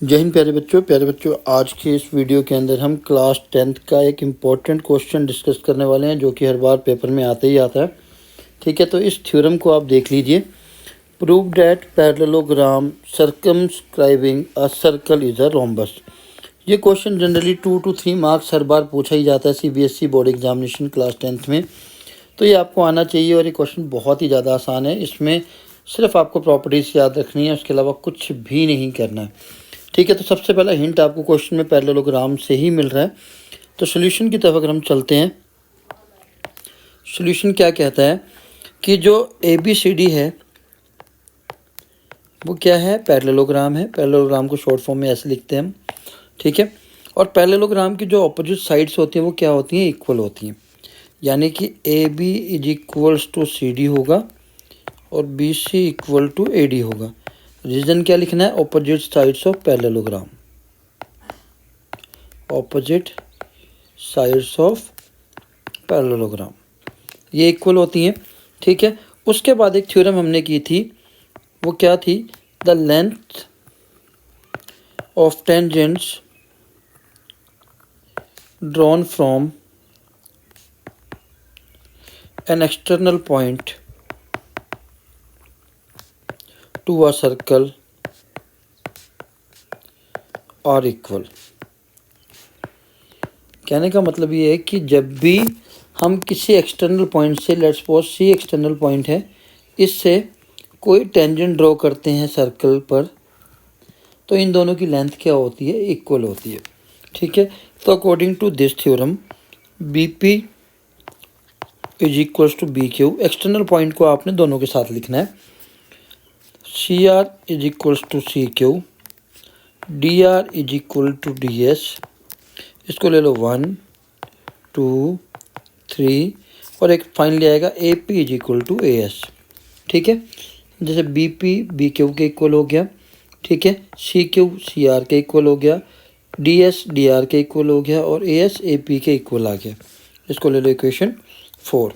जय हिंद प्यारे बच्चों, आज के इस वीडियो के अंदर हम क्लास 10th का एक इम्पॉर्टेंट क्वेश्चन डिस्कस करने वाले हैं जो कि हर बार पेपर में आते ही आता है। ठीक है, तो इस थ्योरम को आप देख लीजिए। Prove that parallelogram circumscribing a circle is a rhombus. ये क्वेश्चन जनरली 2 to 3 मार्क्स हर बार पूछा ही जाता है CBSE board examination class 10th में, तो ये आपको आना चाहिए। और ये क्वेश्चन बहुत ही ज़्यादा आसान है, इसमें सिर्फ आपको प्रॉपर्टीज़ याद रखनी है, उसके अलावा कुछ भी नहीं करना है। ठीक है, तो सबसे पहला हिंट आपको क्वेश्चन में पैरेललोग्राम से ही मिल रहा है। तो सॉल्यूशन की तरफ अगर हम चलते हैं, सॉल्यूशन क्या कहता है कि जो ABCD है वो क्या है, पैरेललोग्राम है। पैरेललोग्राम को शॉर्ट फॉर्म में ऐसे लिखते हैं हम। ठीक है, और पैरेललोग्राम की जो अपोजिट साइड्स होती हैं वो क्या होती हैं, इक्वल होती हैं। यानी कि AB is equals to CD होगा और BC इक्वल टू AD होगा। रीजन क्या लिखना है, opposite sides of parallelogram, opposite sides of parallelogram ये इक्वल होती हैं। ठीक है, उसके बाद एक थ्योरम हमने की थी, वो क्या थी, the length of tangents drawn from an external point to a circle are equal. कहने का मतलब ये है कि जब भी हम किसी एक्सटर्नल पॉइंट से, let's suppose C external point है, इससे कोई टेंजेंट ड्रॉ करते हैं सर्कल पर, तो इन दोनों की लेंथ क्या होती है, इक्वल होती है। ठीक है, तो according to this theorem BP is equals to BQ। External point को आपने दोनों के साथ लिखना है। CR is equals to CQ, DR is equal to DS। इसको ले लो 1 2 3 और एक फाइनली आएगा AP is equal to AS। ठीक है, जैसे BP BQ के इक्वल हो गया। ठीक है, CQ CR के इक्वल हो गया, DS DR के इक्वल हो गया और AS AP के इक्वल आ गया। इसको ले लो इक्वेशन 4।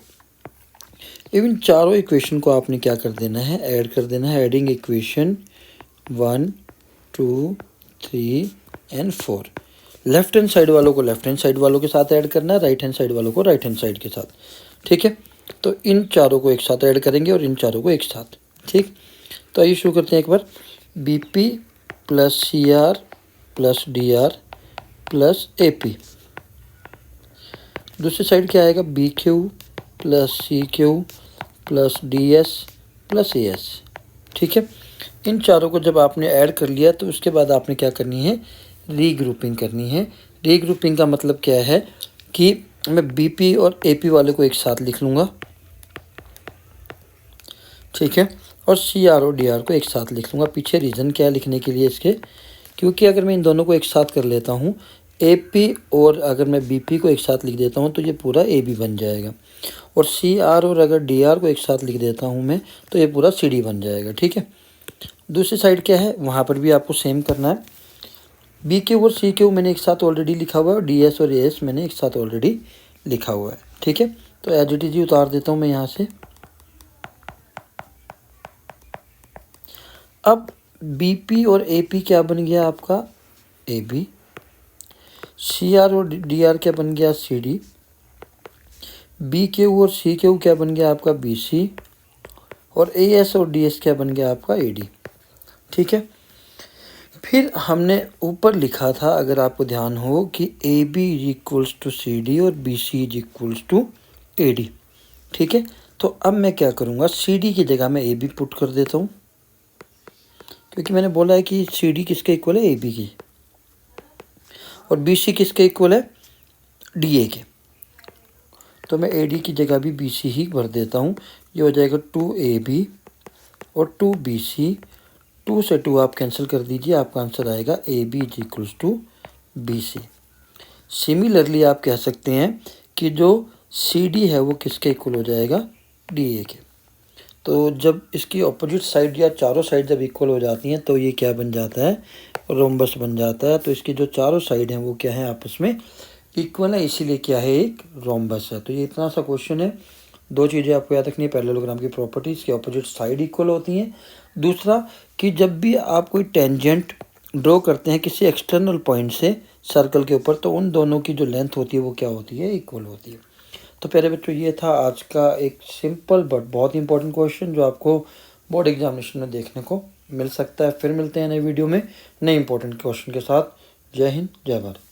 इन चारों इक्वेशन को आपने क्या कर देना है, ऐड कर देना है। Adding equation 1 2 3 and 4। Left hand side वालों को लेफ्ट हैंड साइड वालों के साथ ऐड करना है, राइट हैंड साइड वालों को राइट हैंड साइड के साथ। ठीक है, तो इन चारों को एक साथ ऐड करेंगे और इन चारों को एक साथ। ठीक, तो आइए शुरू करते हैं एक बार। BP plus CR plus DR plus AP। दूसरी साइड क्या आएगा, BQ plus CQ plus DS plus AS। ठीक है, इन चारों को जब आपने ऐड कर लिया तो उसके बाद आपने क्या करनी है, रीग्रुपिंग करनी है। रीग्रुपिंग का मतलब क्या है कि मैं BP और AP वाले को एक साथ लिख लूँगा। ठीक है, और CR और DR को एक साथ लिख लूँगा। पीछे रीज़न क्या है लिखने के लिए इसके, क्योंकि अगर मैं इन दोनों को एक साथ कर लेता हूँ, AP और अगर मैं BP को एक साथ लिख देता हूँ तो ये पूरा AB बन जाएगा, और CR और अगर DR को एक साथ लिख देता हूँ मैं तो ये पूरा CD बन जाएगा। ठीक है, दूसरी साइड क्या है, वहाँ पर भी आपको सेम करना है। BQ और CQ मैंने एक साथ ऑलरेडी लिखा हुआ है और DS और AS मैंने एक साथ ऑलरेडी लिखा हुआ है। ठीक है, तो एज इट इज उतार देता हूँ मैं यहाँ से। अब BP और AP क्या बन गया आपका, AB। CR और DR क्या बन गया, CD। BQ और CQ क्या बन गया आपका, BC। और AS और DS क्या बन गया आपका, AD। ठीक है, फिर हमने ऊपर लिखा था, अगर आपको ध्यान हो, कि AB is equals to CD और BC is equals to AD। ठीक है, तो अब मैं क्या करूँगा, CD की जगह मैं AB पुट कर देता हूँ, क्योंकि मैंने बोला है कि CD किसके इक्वल है, AB की, और BC किसके इक्वल है, DA के। तो मैं AD की जगह भी BC ही भर देता हूँ। ये हो जाएगा 2AB और 2BC। 2 से 2 आप कैंसिल कर दीजिए, आपका आंसर आएगा AB is equals to BC। Similarly आप कह सकते हैं कि जो CD है वो किसके इक्वल हो जाएगा, DA के। तो जब इसकी ऑपोजिट साइड या चारों साइड जब इक्वल हो जाती हैं तो ये क्या बन जाता है, रोम्बस बन जाता है। तो इसकी जो चारों साइड हैं वो क्या है, आपस में इक्वल है, इसीलिए क्या है, एक रोम्बस है। तो ये इतना सा क्वेश्चन है। दो चीज़ें आपको याद रखनी है, पैरेललोग्राम की प्रॉपर्टीज़ की, ऑपोजिट साइड इक्वल होती हैं। दूसरा कि जब भी आप कोई टेंजेंट ड्रॉ करते हैं किसी एक्सटर्नल पॉइंट से सर्कल के ऊपर, तो उन दोनों की जो लेंथ होती है वो क्या होती है, इक्वल होती है। तो प्यारे बच्चों, ये था आज का एक सिंपल बट बहुत इंपॉर्टेंट क्वेश्चन जो आपको बोर्ड एग्जामिनेशन में देखने को मिल सकता है। फिर मिलते हैं नई वीडियो में नए इंपॉर्टेंट क्वेश्चन के साथ। जय हिंद, जय भारत।